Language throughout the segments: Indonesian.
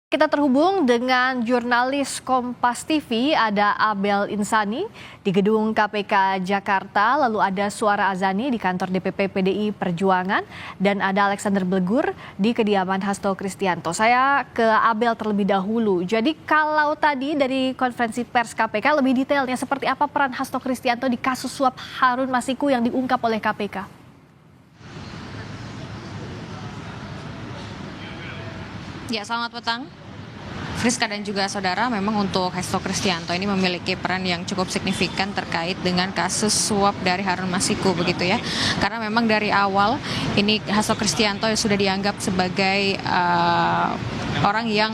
Kita terhubung dengan jurnalis Kompas TV, ada Abel Insani di gedung KPK Jakarta, lalu ada Suara Azani di kantor DPP PDI Perjuangan, dan ada Alexander Blegur di kediaman Hasto Kristianto. Saya ke Abel terlebih dahulu. Jadi kalau tadi dari konferensi pers KPK, lebih detailnya seperti apa peran Hasto Kristianto di kasus suap Harun Masiku yang diungkap oleh KPK? Ya, selamat petang. Friska dan juga saudara, memang untuk Hasto Kristianto ini memiliki peran yang cukup signifikan terkait dengan kasus suap dari Harun Masiku begitu ya. Karena memang dari awal ini Hasto Kristianto sudah dianggap sebagai orang yang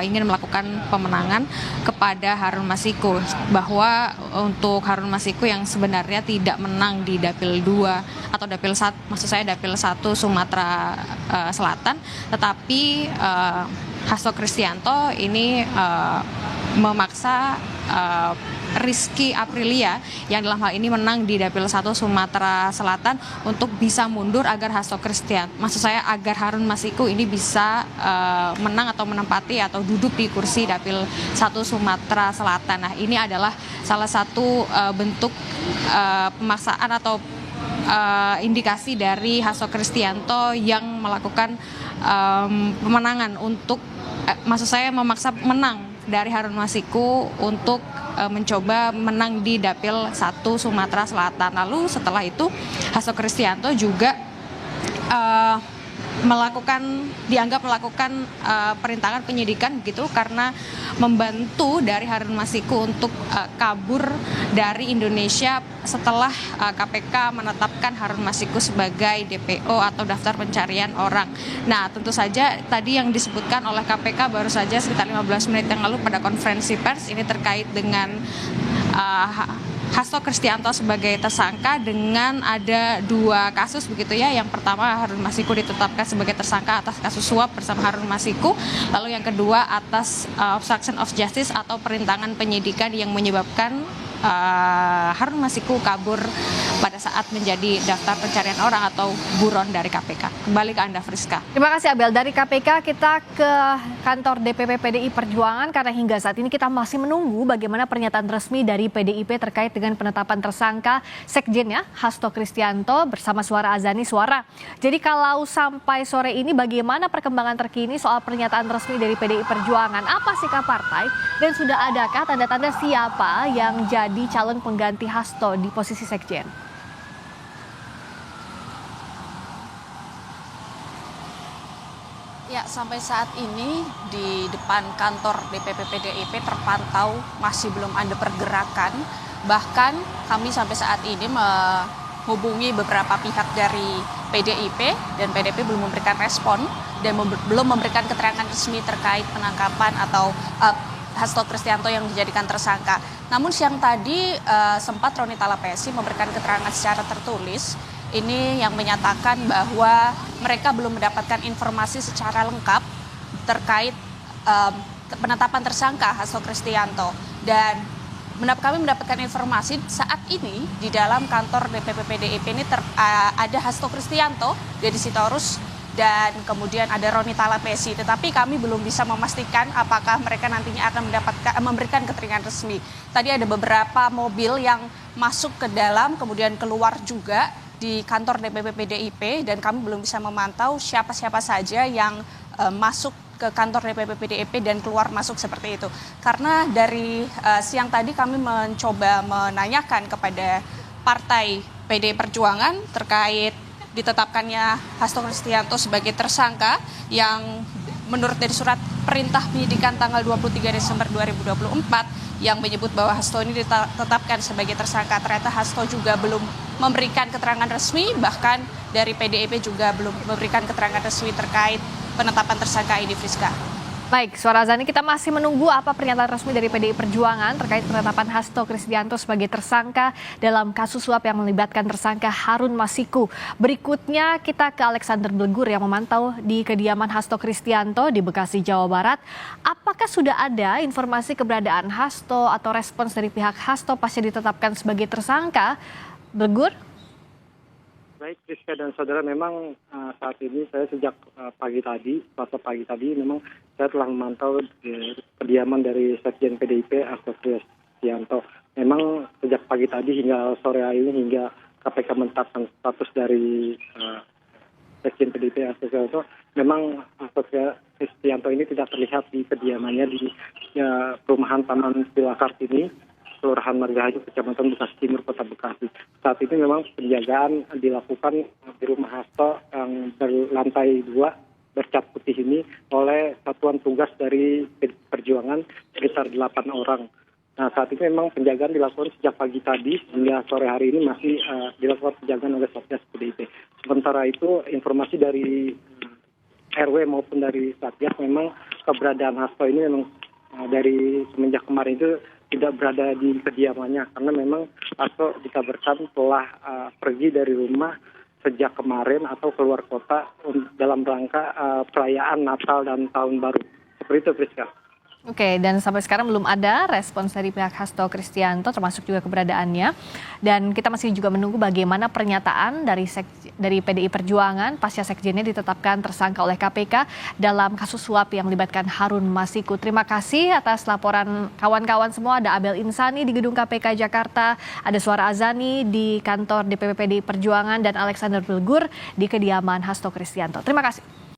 ingin melakukan pemenangan kepada Harun Masiku, bahwa untuk Harun Masiku yang sebenarnya tidak menang di Dapil 2 atau Dapil 1, maksud saya Dapil 1 Sumatera Selatan, tetapi Hasto Kristianto ini memaksa Rizky Aprilia yang dalam hal ini menang di Dapil 1 Sumatera Selatan untuk bisa mundur agar Hasto Kristianto, maksud saya agar Harun Masiku ini bisa menang atau menempati atau duduk di kursi Dapil 1 Sumatera Selatan. Nah, ini adalah salah satu bentuk pemaksaan atau indikasi dari Hasto Kristianto yang melakukan pemenangan untuk maksud saya memaksa menang dari Harun Masiku untuk mencoba menang di Dapil 1 Sumatera Selatan. Lalu setelah itu Hasto Kristianto juga dianggap melakukan perintangan penyidikan gitu, karena membantu dari Harun Masiku untuk kabur dari Indonesia setelah KPK menetapkan Harun Masiku sebagai DPO atau daftar pencarian orang. Nah, tentu saja tadi yang disebutkan oleh KPK baru saja sekitar 15 menit yang lalu pada konferensi pers ini terkait dengan Hasto Kristianto sebagai tersangka dengan ada dua kasus begitu ya. Yang pertama, Harun Masiku ditetapkan sebagai tersangka atas kasus suap bersama Harun Masiku. Lalu yang kedua atas obstruction of justice atau perintangan penyidikan yang menyebabkan Harun Masiku kabur pada saat menjadi daftar pencarian orang atau buron dari KPK. Kembali ke Anda, Friska. Terima kasih Abel. Dari KPK kita ke kantor DPP PDI Perjuangan, karena hingga saat ini kita masih menunggu bagaimana pernyataan resmi dari PDIP terkait dengan penetapan tersangka sekjennya Hasto Kristianto bersama Suara Azani. Suara, jadi kalau sampai sore ini bagaimana perkembangan terkini soal pernyataan resmi dari PDI Perjuangan? Apa sikap partai dan sudah adakah tanda-tanda siapa yang jadi calon pengganti Hasto di posisi sekjen? Ya, sampai saat ini di depan kantor DPP PDIP terpantau masih belum ada pergerakan. Bahkan kami sampai saat ini menghubungi beberapa pihak dari PDIP dan PDIP belum memberikan respon dan belum memberikan keterangan resmi terkait penangkapan atau Hasto Kristianto yang dijadikan tersangka. Namun siang tadi sempat Roni Talapesi memberikan keterangan secara tertulis. Ini yang menyatakan bahwa mereka belum mendapatkan informasi secara lengkap terkait penetapan tersangka Hasto Kristianto. Dan kami mendapatkan informasi saat ini di dalam kantor DPP PDIP ini ada Hasto Kristianto, Deddy Sitorus, dan kemudian ada Roni Talapesi. Tetapi kami belum bisa memastikan apakah mereka nantinya akan memberikan keterangan resmi. Tadi ada beberapa mobil yang masuk ke dalam kemudian keluar juga di kantor DPP PDIP, dan kami belum bisa memantau siapa-siapa saja yang masuk ke kantor DPP PDIP dan keluar masuk seperti itu. Karena dari siang tadi kami mencoba menanyakan kepada partai PDI Perjuangan terkait ditetapkannya Hasto Kristianto sebagai tersangka yang menurut dari surat perintah penyidikan tanggal 23 Desember 2024 yang menyebut bahwa Hasto ini ditetapkan sebagai tersangka. Ternyata Hasto juga belum memberikan keterangan resmi, bahkan dari PDIP juga belum memberikan keterangan resmi terkait penetapan tersangka ini, Friska. Baik, Suara Azani, kita masih menunggu apa pernyataan resmi dari PDI Perjuangan terkait penetapan Hasto Kristianto sebagai tersangka dalam kasus suap yang melibatkan tersangka Harun Masiku. Berikutnya kita ke Alexander Blegur yang memantau di kediaman Hasto Kristianto di Bekasi, Jawa Barat. Apakah sudah ada informasi keberadaan Hasto atau respons dari pihak Hasto pasca ditetapkan sebagai tersangka? Blegur? Baik, Rizka dan saudara, memang saat ini saya sejak Selasa pagi tadi, memang saya telah memantau kediaman dari Sekjen PDIP Hasto Kristianto. Memang sejak pagi tadi hingga sore hari ini, hingga KPK menetapkan status dari Sekjen PDIP Hasto Kristianto, memang Hasto Kristianto ini tidak terlihat di kediamannya di perumahan Taman Villa Kartini, Kelurahan Margahayu, Kecamatan Bekasi Timur, Kota Bekasi. Saat ini memang penjagaan dilakukan di rumah Hasto yang berlantai 2 bercat putih ini oleh satuan tugas dari Perjuangan sekitar 8 orang. Nah, saat ini memang penjagaan dilakukan sejak pagi tadi hingga sore hari ini masih dilakukan penjagaan oleh Satgas PDIP. Sementara itu, informasi dari RW maupun dari Satgas, memang keberadaan Hasto ini memang dari semenjak kemarin itu tidak berada di kediamannya, karena memang Hasto dikabarkan telah pergi dari rumah sejak kemarin atau keluar kota dalam rangka perayaan Natal dan Tahun Baru. Seperti itu, Priska. Oke, dan sampai sekarang belum ada respons dari pihak Hasto Kristianto, termasuk juga keberadaannya. Dan kita masih juga menunggu bagaimana pernyataan dari PDI Perjuangan pasca sekjennya ditetapkan tersangka oleh KPK dalam kasus suap yang melibatkan Harun Masiku. Terima kasih atas laporan kawan-kawan semua. Ada Abel Insani di Gedung KPK Jakarta, ada Suara Azani di kantor DPP PDI Perjuangan, dan Alexander Bilgur di kediaman Hasto Kristianto. Terima kasih.